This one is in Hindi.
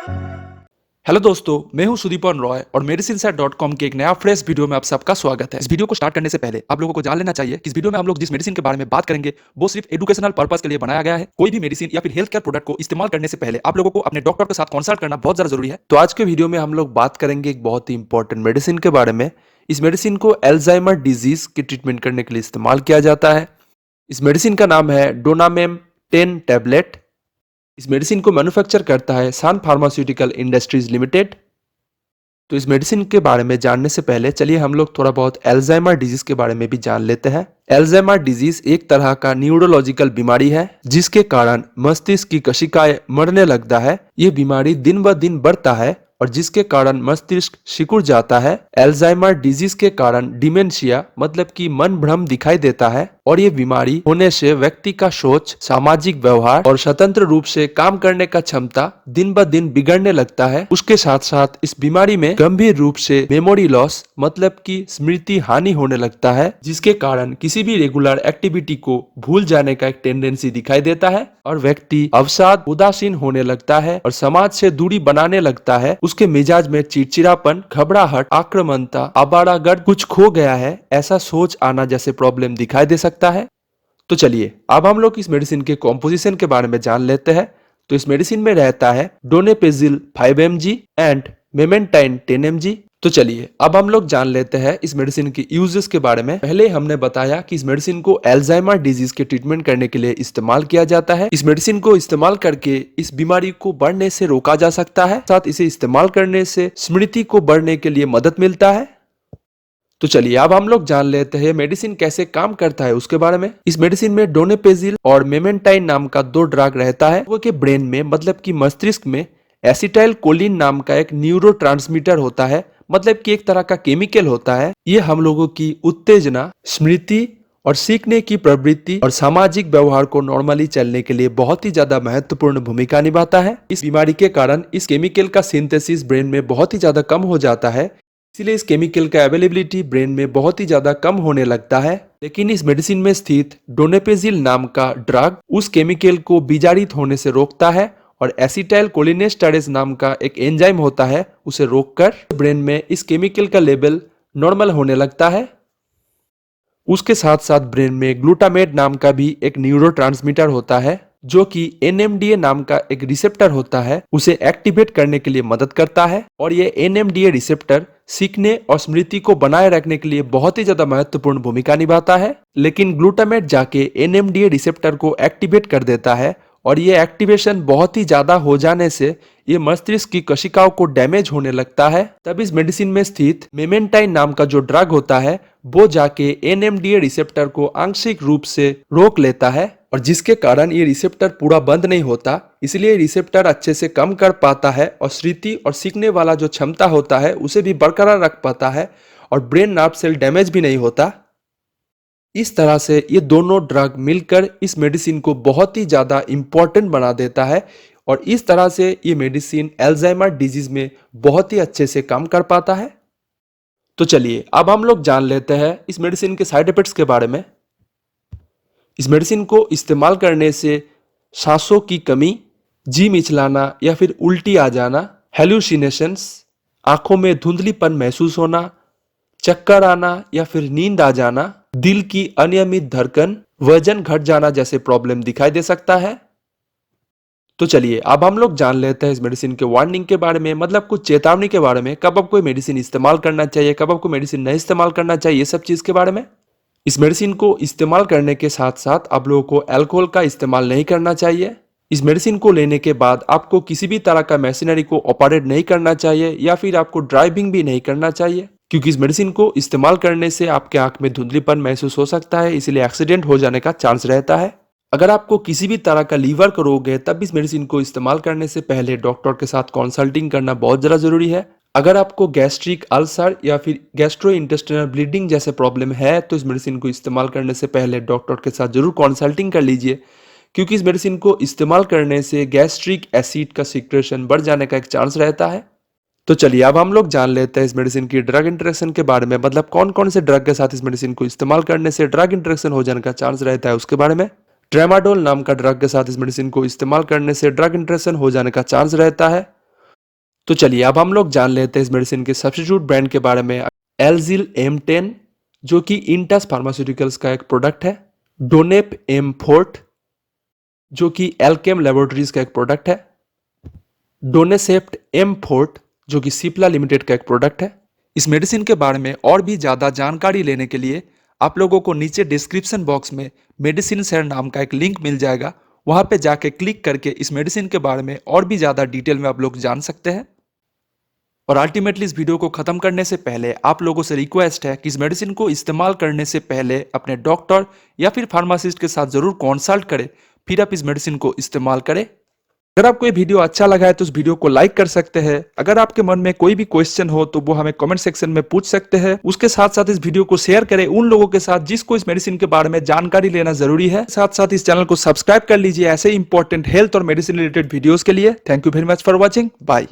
हेलो दोस्तों, मैं हूं सुदीपन रॉय और मेडिसिनसैट.कॉम के एक नया फ्रेश वीडियो में आप सबका स्वागत है। इस वीडियो को स्टार्ट करने से पहले आप लोगों को जान लेना चाहिए कि इस वीडियो में हम लोग जिस मेडिसिन के बारे में बात करेंगे वो सिर्फ एजुकेशनल पर्पस के लिए बनाया गया है। कोई भी मेडिसिन या फिर हेल्थ केयर प्रोडक्ट को इस्तेमाल करने से पहले आप लोगों को अपने डॉक्टर के साथ कंसल्ट करना बहुत ज्यादा जरूरी है। तो आज के वीडियो में हम लोग बात करेंगे एक बहुत ही इंपॉर्टेंट मेडिसिन के बारे में। इस मेडिसिन को अल्जाइमर डिजीज की ट्रीटमेंट करने के लिए इस्तेमाल किया जाता है। इस मेडिसिन का नाम है डोनामेम 10 टैबलेट। इस मेडिसिन को मैन्युफैक्चर करता है सान फार्मास्यूटिकल इंडस्ट्रीज लिमिटेड। तो इस मेडिसिन के बारे में जानने से पहले चलिए हम लोग थोड़ा बहुत अल्जाइमर डिजीज के बारे में भी जान लेते हैं। अल्जाइमर डिजीज एक तरह का न्यूरोलॉजिकल बीमारी है जिसके कारण मस्तिष्क की कोशिकाएं मरने लगता है। ये बीमारी दिन ब दिन बढ़ता है और जिसके कारण मस्तिष्क सिकुड़ जाता है। अल्जाइमर डिजीज के कारण डिमेंशिया मतलब कि मन भ्रम दिखाई देता है और ये बीमारी होने से व्यक्ति का सोच, सामाजिक व्यवहार और स्वतंत्र रूप से काम करने का क्षमता दिन ब दिन बिगड़ने लगता है। उसके साथ साथ इस बीमारी में गंभीर रूप से मेमोरी लॉस मतलब कि स्मृति हानि होने लगता है, जिसके कारण किसी भी रेगुलर एक्टिविटी को भूल जाने का एक टेंडेंसी दिखाई देता है और व्यक्ति अवसाद, उदासीन होने लगता है और समाज से दूरी बनाने लगता है। उसके मिजाज में चिड़चिड़ापन, घबराहट, आक्रामकता, आवारागर्द, कुछ खो गया है ऐसा सोच आना जैसे प्रॉब्लम दिखाई दे सकता है। तो चलिए अब हम लोग इस मेडिसिन के कॉम्पोजिशन के बारे में जान लेते हैं। तो इस मेडिसिन में रहता है डोनेपेजिल 5 mg एंड मेमेंटाइन 10 mg। तो चलिए अब हम लोग जान लेते हैं इस मेडिसिन की यूजेस के बारे में। पहले हमने बताया कि इस मेडिसिन को अल्जाइमर डिजीज के ट्रीटमेंट करने के लिए इस्तेमाल किया जाता है। इस मेडिसिन को इस्तेमाल करके इस बीमारी को बढ़ने से रोका जा सकता है। साथ इसे इस्तेमाल करने से स्मृति को बढ़ने के लिए मदद मिलता है। तो चलिए अब हम लोग जान लेते हैं मेडिसिन कैसे काम करता है उसके बारे में। इस मेडिसिन में डोनेपेजिल और मेमेंटाइन नाम का दो ड्रग रहता है। वो के ब्रेन में मतलब कि मस्तिष्क में एसिटाइल कोलिन नाम का एक न्यूरोट्रांसमीटर होता है, मतलब कि एक तरह का केमिकल होता है। ये हम लोगों की उत्तेजना, स्मृति और सीखने की प्रवृत्ति और सामाजिक व्यवहार को नॉर्मली चलने के लिए बहुत ही ज्यादा महत्वपूर्ण भूमिका निभाता है। इस बीमारी के कारण इस केमिकल का सिंथेसिस ब्रेन में बहुत ही ज्यादा कम हो जाता है, इसलिए इस केमिकल का अवेलेबिलिटी ब्रेन में बहुत ही ज्यादा कम होने लगता है। लेकिन इस मेडिसिन में स्थित डोनेपेजिल नाम का ड्रग उस केमिकल को विजारित होने से रोकता है और एसिटाइल कोलिनेस्टेरेज नाम का एक एंजाइम होता है, उसे रोककर ब्रेन में इस केमिकल का लेवल नॉर्मल होने लगता है। उसके साथ साथ ब्रेन में ग्लूटामेट नाम का भी एक न्यूरोट्रांसमीटर होता है जो कि NMDA नाम का एक रिसेप्टर होता है, उसे एक्टिवेट करने के लिए मदद करता है। और ये NMDA रिसेप्टर सीखने और स्मृति को बनाए रखने के लिए बहुत ही ज्यादा महत्वपूर्ण भूमिका निभाता है। लेकिन ग्लूटामेट जाके NMDA रिसेप्टर को एक्टिवेट कर देता है और ये एक्टिवेशन बहुत ही ज्यादा हो जाने से ये मस्तिष्क की कोशिकाओं को डैमेज होने लगता है। तब इस मेडिसिन में स्थित मेमेंटाइन नाम का जो ड्रग होता है वो जाके NMDA रिसेप्टर को आंशिक रूप से रोक लेता है और जिसके कारण ये रिसेप्टर पूरा बंद नहीं होता, इसलिए रिसेप्टर अच्छे से काम कर पाता है और स्मृति और सीखने वाला जो क्षमता होता है उसे भी बरकरार रख पाता है और ब्रेन नर्व सेल डैमेज भी नहीं होता। इस तरह से ये दोनों ड्रग मिलकर इस मेडिसिन को बहुत ही ज्यादा इंपॉर्टेंट बना देता है और इस तरह से ये मेडिसिन अल्जाइमर डिजीज में बहुत ही अच्छे से काम कर पाता है। तो चलिए अब हम लोग जान लेते हैं इस मेडिसिन के साइड इफेक्ट्स के बारे में। इस मेडिसिन को इस्तेमाल करने से सांसों की कमी, जी मिचलाना या फिर उल्टी आ जाना, हेलुसिनेशंस, आंखों में धुंधलीपन महसूस होना, चक्कर आना या फिर नींद आ जाना, दिल की अनियमित धड़कन, वजन घट जाना जैसे प्रॉब्लम दिखाई दे सकता है। तो चलिए अब हम लोग जान लेते हैं इस मेडिसिन के वार्निंग के बारे में, मतलब कुछ चेतावनी के बारे में, कब आपको मेडिसिन इस्तेमाल करना चाहिए, कब आपको मेडिसिन नहीं इस्तेमाल करना चाहिए, ये सब चीज के बारे में। इस मेडिसिन को इस्तेमाल करने के साथ साथ आप लोगों को अल्कोहल का इस्तेमाल नहीं करना चाहिए। इस मेडिसिन को लेने के बाद आपको किसी भी तरह का मशीनरी को ऑपरेट नहीं करना चाहिए या फिर आपको ड्राइविंग भी नहीं करना चाहिए, क्योंकि इस मेडिसिन को इस्तेमाल करने से आपके आंख में धुंधलीपन महसूस हो सकता है, इसलिए एक्सीडेंट हो जाने का चांस रहता है। अगर आपको किसी भी तरह का लीवर का रोग है तब इस मेडिसिन को इस्तेमाल करने से पहले डॉक्टर के साथ कंसल्टिंग करना बहुत ज़्यादा जरूरी है। अगर आपको गैस्ट्रिक अल्सर या फिर गैस्ट्रोइंटेस्टिनल ब्लीडिंग जैसे प्रॉब्लम है तो इस मेडिसिन को इस्तेमाल करने से पहले डॉक्टर के साथ जरूर कंसल्टिंग कर लीजिए, क्योंकि इस मेडिसिन को इस्तेमाल करने से गैस्ट्रिक एसिड का सिक्रेशन बढ़ जाने का एक चांस रहता है। तो चलिए अब हम लोग जान लेते हैं इस मेडिसिन की ड्रग इंटरेक्शन के बारे में, मतलब कौन कौन से ड्रग के साथ इस मेडिसिन को इस्तेमाल करने से ड्रग इंटरेक्शन हो जाने का चांस रहता है उसके बारे में। ट्रेमाडोल नाम का ड्रग के साथ इस मेडिसिन को इस्तेमाल करने से ड्रग इंटरेक्शन हो जाने का चांस रहता है। तो चलिए अब हम लोग जान लेते हैं इस मेडिसिन के सब्स्टिट्यूट ब्रांड के बारे में। एल्जिल M10 जो कि इंटस फार्मास्यूटिकल्स का एक प्रोडक्ट है, डोनेप M4 जो कि एल्केम लैबोरेटरीज का एक प्रोडक्ट है, डोनेसेप्ट M4 जो कि सिप्ला लिमिटेड का एक प्रोडक्ट है। इस मेडिसिन के बारे में और भी ज़्यादा जानकारी लेने के लिए आप लोगों को नीचे डिस्क्रिप्शन बॉक्स में मेडिसिन शेयर नाम का एक लिंक मिल जाएगा, वहाँ पे जाके क्लिक करके इस मेडिसिन के बारे में और भी ज़्यादा डिटेल में आप लोग जान सकते हैं। और अल्टीमेटली इस वीडियो को ख़त्म करने से पहले आप लोगों से रिक्वेस्ट है कि इस मेडिसिन को इस्तेमाल करने से पहले अपने डॉक्टर या फिर फार्मासिस्ट के साथ ज़रूर कंसल्ट करें, फिर आप इस मेडिसिन को इस्तेमाल करें। अगर आपको ये वीडियो अच्छा लगा है तो इस वीडियो को लाइक कर सकते हैं। अगर आपके मन में कोई भी क्वेश्चन हो तो वो हमें कमेंट सेक्शन में पूछ सकते हैं। उसके साथ साथ इस वीडियो को शेयर करें उन लोगों के साथ जिसको इस मेडिसिन के बारे में जानकारी लेना जरूरी है। साथ साथ इस चैनल को सब्सक्राइब कर लीजिए ऐसे इंपॉर्टेंट हेल्थ और मेडिसिन रिलेटेड वीडियोस के लिए। Thank you very much for watching. Bye.